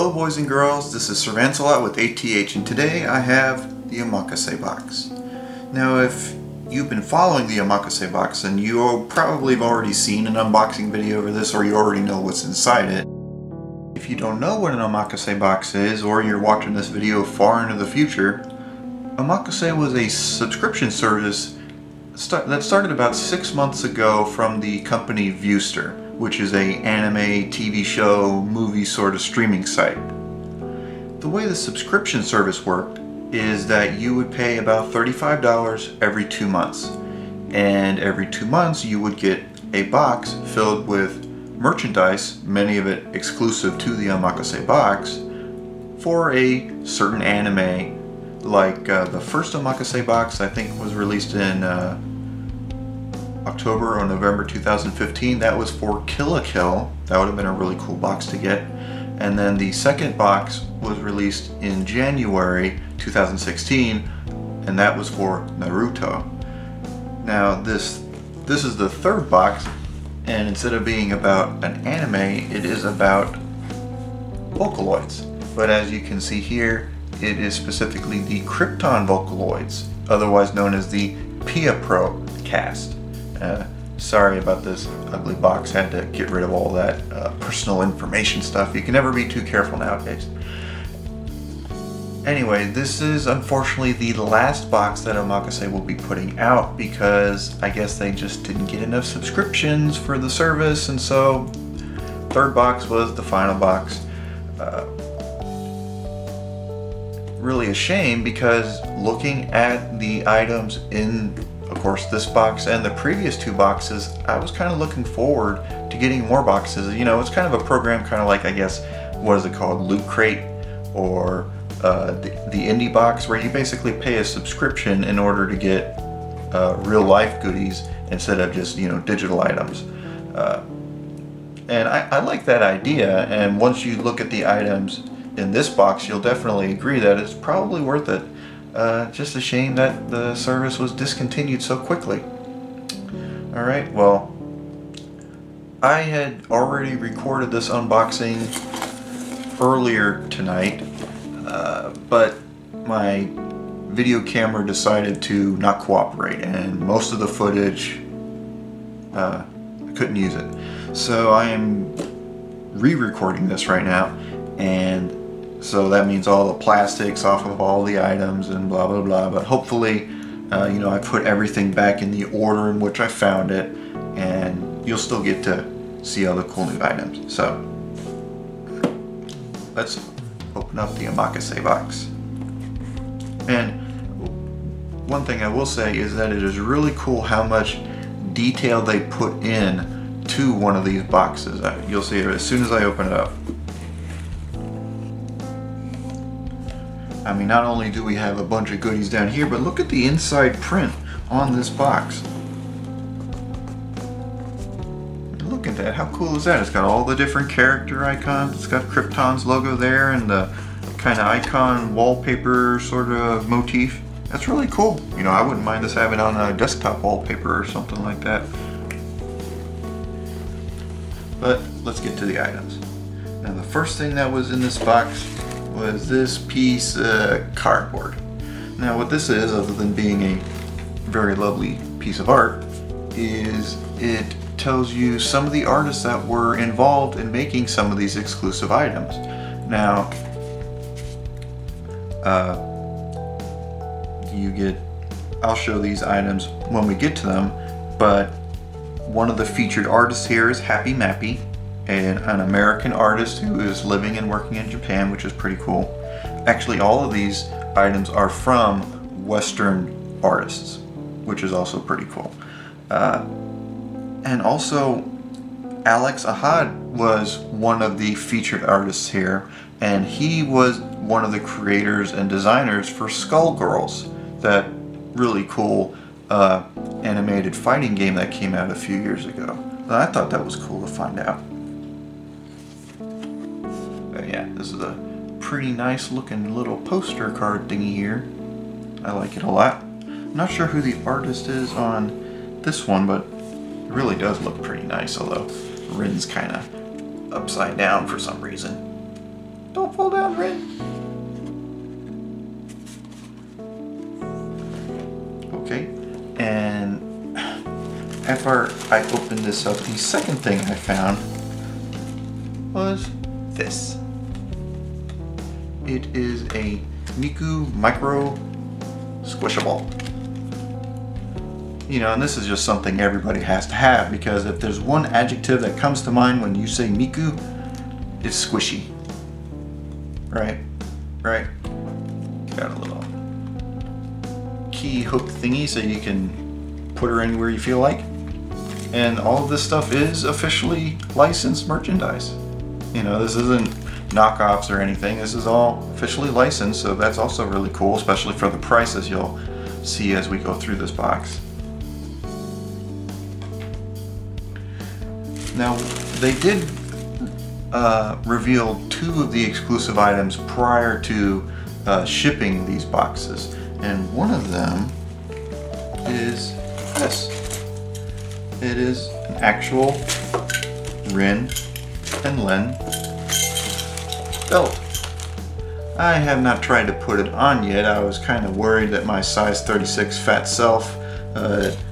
Hello boys and girls, this is Sir Vancelot with AtH, and today I have the Omakase Box. Now if you've been following the Omakase Box, then you probably have already seen an unboxing video of this, or you already know what's inside it. If you don't know what an Omakase Box is, or you're watching this video far into the future, Omakase was a subscription service that started about 6 months ago from the company Viewster, which is a anime, TV show, movie sort of streaming site. The way the subscription service worked is that you would pay about $35 every 2 months. And every 2 months you would get a box filled with merchandise, many of it exclusive to the Omakase Box, for a certain anime. Like the first Omakase Box I think was released in October or November 2015. That was for Kill la Kill. That would have been a really cool box to get. And then the second box was released in January 2016, and that was for Naruto. Now this is the third box, and instead of being about an anime, it is about Vocaloids. But as you can see here, it is specifically the Krypton Vocaloids, otherwise known as the Piapro cast. Sorry about this ugly box, had to get rid of all that personal information stuff. You can never be too careful nowadays. Anyway, this is unfortunately the last box that Omakase will be putting out, because I guess they just didn't get enough subscriptions for the service, and so third box was the final box. Really a shame, because looking at the items in, of course, this box and the previous two boxes, I was kind of looking forward to getting more boxes. You know, it's kind of a program kind of like, I guess, what is it called, Loot Crate, or the Indie Box, where you basically pay a subscription in order to get real life goodies instead of just, you know, digital items. And I like that idea, and once you look at the items in this box, you'll definitely agree that it's probably worth it. Just a shame that the service was discontinued so quickly. Alright, well, I had already recorded this unboxing earlier tonight, but my video camera decided to not cooperate, and most of the footage, I couldn't use it. So I am re-recording this right now, and so that means all the plastics off of all the items and blah blah blah, but hopefully you know, I put everything back in the order in which I found it, and you'll still get to see all the cool new items. So let's open up the Omakase Box. And one thing I will say is that it is really cool how much detail they put in to one of these boxes. You'll see it as soon as I open it up. I mean, not only do we have a bunch of goodies down here, but look at the inside print on this box. Look at that, how cool is that? It's got all the different character icons. It's got Krypton's logo there and the kind of icon wallpaper sort of motif. That's really cool. You know, I wouldn't mind this having on a desktop wallpaper or something like that. But let's get to the items. Now the first thing that was in this box was this piece of cardboard. Now what this is, other than being a very lovely piece of art, is it tells you some of the artists that were involved in making some of these exclusive items. Now I'll show these items when we get to them, but one of the featured artists here is Happy Mappy, an American artist who is living and working in Japan, which is pretty cool. Actually, all of these items are from Western artists, which is also pretty cool. And also, AtH was one of the featured artists here, and he was one of the creators and designers for Skullgirls, that really cool animated fighting game that came out a few years ago. I thought that was cool to find out. Yeah, this is a pretty nice looking little poster card thingy here. I like it a lot. I'm not sure who the artist is on this one, but it really does look pretty nice, although Rin's kind of upside down for some reason. Don't fall down, Rin. Okay, and after I opened this up, the second thing I found was this. It is a Miku Micro Squishable. You know, and this is just something everybody has to have, because if there's one adjective that comes to mind when you say Miku, it's squishy. Right? Right? Got a little key hook thingy so you can put her anywhere you feel like. And all of this stuff is officially licensed merchandise. You know, this isn't knockoffs or anything. This is all officially licensed, so that's also really cool, especially for the prices you'll see as we go through this box. Now, they did reveal 2 of the exclusive items prior to shipping these boxes, and one of them is this. It is an actual Rin and Len belt. I have not tried to put it on yet. I was kind of worried that my size 36 fat self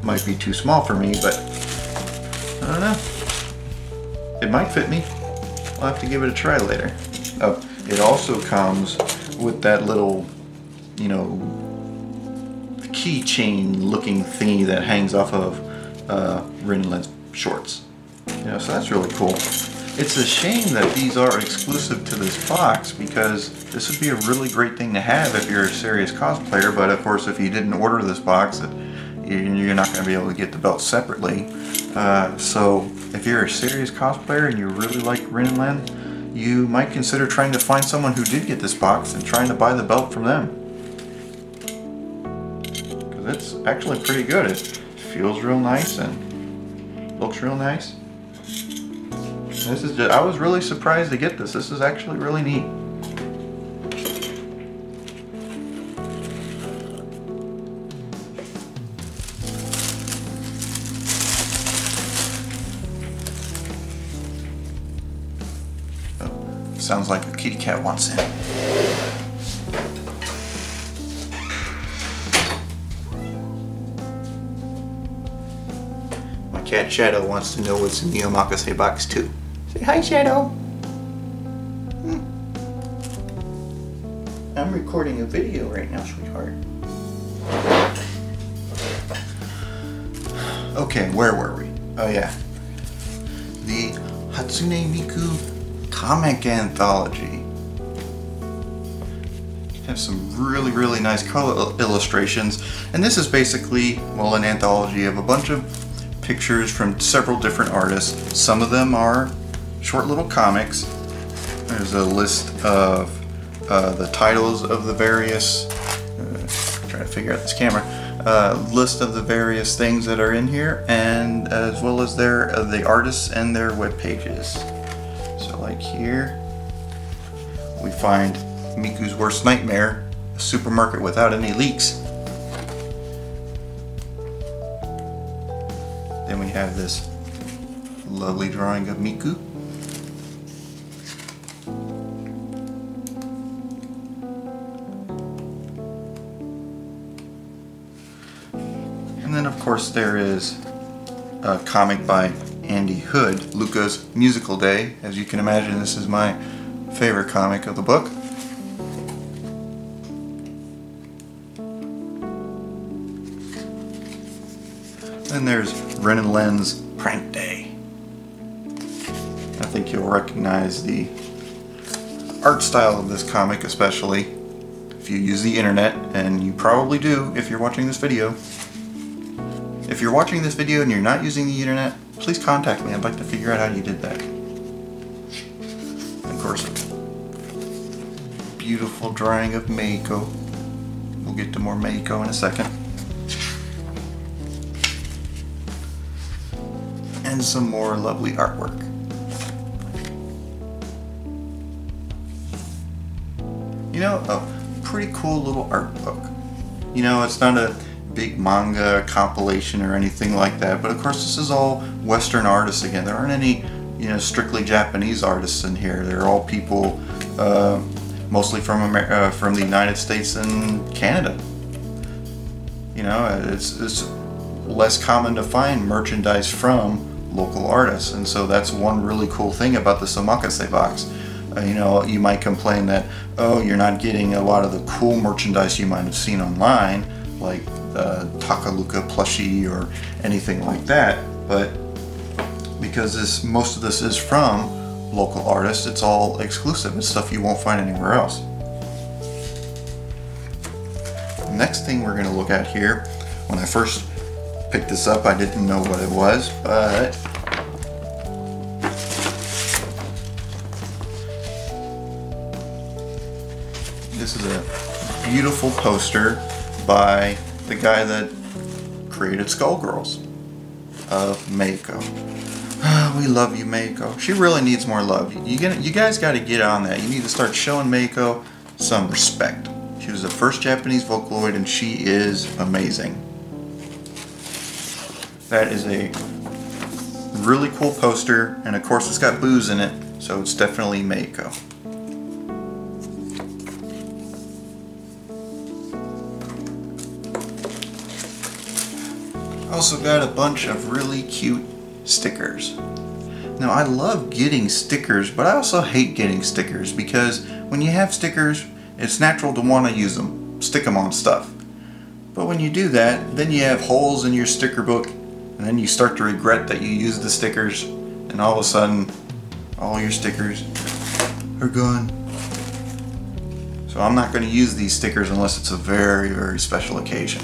might be too small for me, but I don't know. It might fit me. We'll have to give it a try later. Oh, it also comes with that little, you know, keychain looking thingy that hangs off of Rin and Len's shorts. You know, so that's really cool. It's a shame that these are exclusive to this box, because this would be a really great thing to have if you're a serious cosplayer, but of course if you didn't order this box, you're not going to be able to get the belt separately. So if you're a serious cosplayer and you really like Rin and Len, you might consider trying to find someone who did get this box and trying to buy the belt from them. Because it's actually pretty good. It feels real nice and looks real nice. This is just, I was really surprised to get this. This is actually really neat. Oh, sounds like a kitty cat wants in. My cat Shadow wants to know what's in the Omakase box too. Say hi, Shadow. I'm recording a video right now, sweetheart. Okay, where were we? Oh yeah. The Hatsune Miku comic anthology. Have some really nice color illustrations, and this is basically, well, an anthology of a bunch of pictures from several different artists. Some of them are short little comics. There's a list of the titles of the various, trying to figure out this camera, list of the various things that are in here, and as well as the artists and their web pages. So like here, we find Miku's Worst Nightmare, a supermarket without any leaks. Then we have this lovely drawing of Miku. And then of course there is a comic by Andy Hood, Luca's Musical Day. As you can imagine, this is my favorite comic of the book. Then there's Rin and Len's Prank Day. I think you'll recognize the art style of this comic, especially if you use the internet, and you probably do if you're watching this video. If you're watching this video and you're not using the internet, please contact me. I'd like to figure out how you did that. And of course, beautiful drawing of Meiko. We'll get to more Meiko in a second. And some more lovely artwork. You know, a pretty cool little art book. You know, it's not a big manga compilation or anything like that, but of course this is all Western artists again. There aren't any, you know, strictly Japanese artists in here. They're all people mostly from the United States and Canada. You know, it's less common to find merchandise from local artists, and so that's one really cool thing about this Omakase box. You know, you might complain that, oh, you're not getting a lot of the cool merchandise you might have seen online, like Takaluka plushie or anything like that, but because most of this is from local artists, it's all exclusive. It's stuff you won't find anywhere else. The next thing we're going to look at here, when I first picked this up, I didn't know what it was, but this is a beautiful poster by the guy that created Skullgirls, of Meiko. We love you, Meiko. She really needs more love. You guys got to get on that. You need to start showing Meiko some respect. She was the first Japanese Vocaloid, and she is amazing. That is a really cool poster, and of course it's got booze in it, so it's definitely Meiko. Also got a bunch of really cute stickers. Now, I love getting stickers, but I also hate getting stickers, because when you have stickers, it's natural to want to use them, stick them on stuff. But when you do that, then you have holes in your sticker book, and then you start to regret that you used the stickers, and all of a sudden, all your stickers are gone. So I'm not going to use these stickers unless it's a very, very special occasion.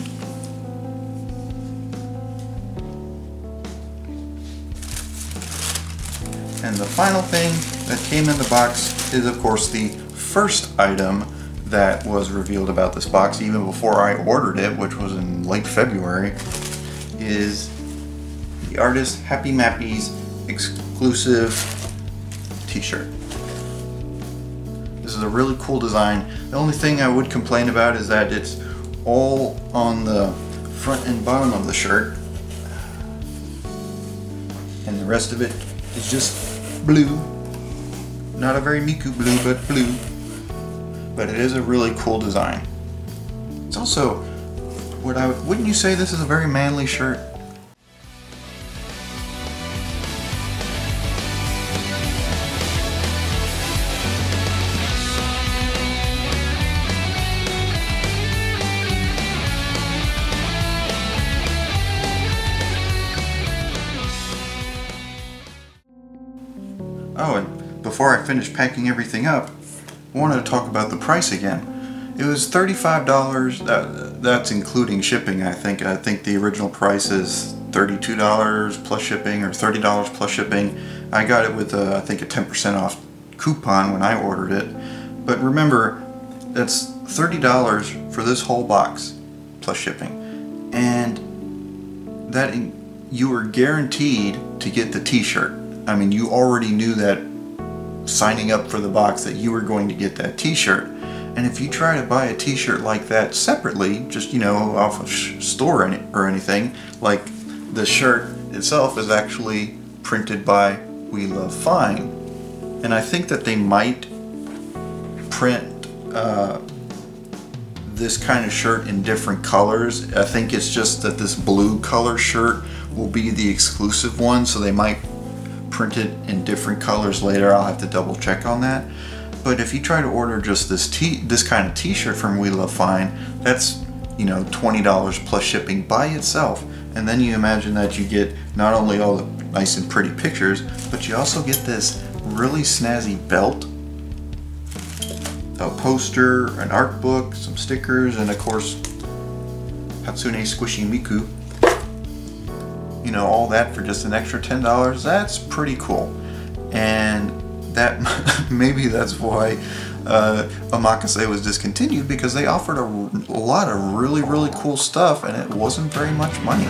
And the final thing that came in the box is, of course, the first item that was revealed about this box, even before I ordered it, which was in late February, is the artist Happy Mappy's exclusive t-shirt. This is a really cool design. The only thing I would complain about is that it's all on the front and bottom of the shirt, and the rest of it is just blue. Not a very Miku blue, but blue. But it is a really cool design. It's also, wouldn't you say this is a very manly shirt? Oh, and before I finish packing everything up, I wanted to talk about the price again. It was $35, that's including shipping, I think. I think the original price is $32 plus shipping, or $30 plus shipping. I got it with, I think, a 10% off coupon when I ordered it. But remember, that's $30 for this whole box plus shipping. And that you were guaranteed to get the t-shirt. I mean, you already knew that signing up for the box that you were going to get that t-shirt. And if you try to buy a t-shirt like that separately, just, you know, off a store or anything, like the shirt itself is actually printed by We Love Fine. And I think that they might print this kind of shirt in different colors. I think it's just that this blue color shirt will be the exclusive one, so they might print it in different colors later. I'll have to double check on that. But if you try to order just this kind of t-shirt from We Love Fine, that's, you know, $20 plus shipping by itself. And then you imagine that you get not only all the nice and pretty pictures, but you also get this really snazzy belt, a poster, an art book, some stickers, and of course Hatsune Squishy Miku. You know, all that for just an extra $10. That's pretty cool. And that maybe that's why Omakase was discontinued, because they offered a lot of really cool stuff, and it wasn't very much money.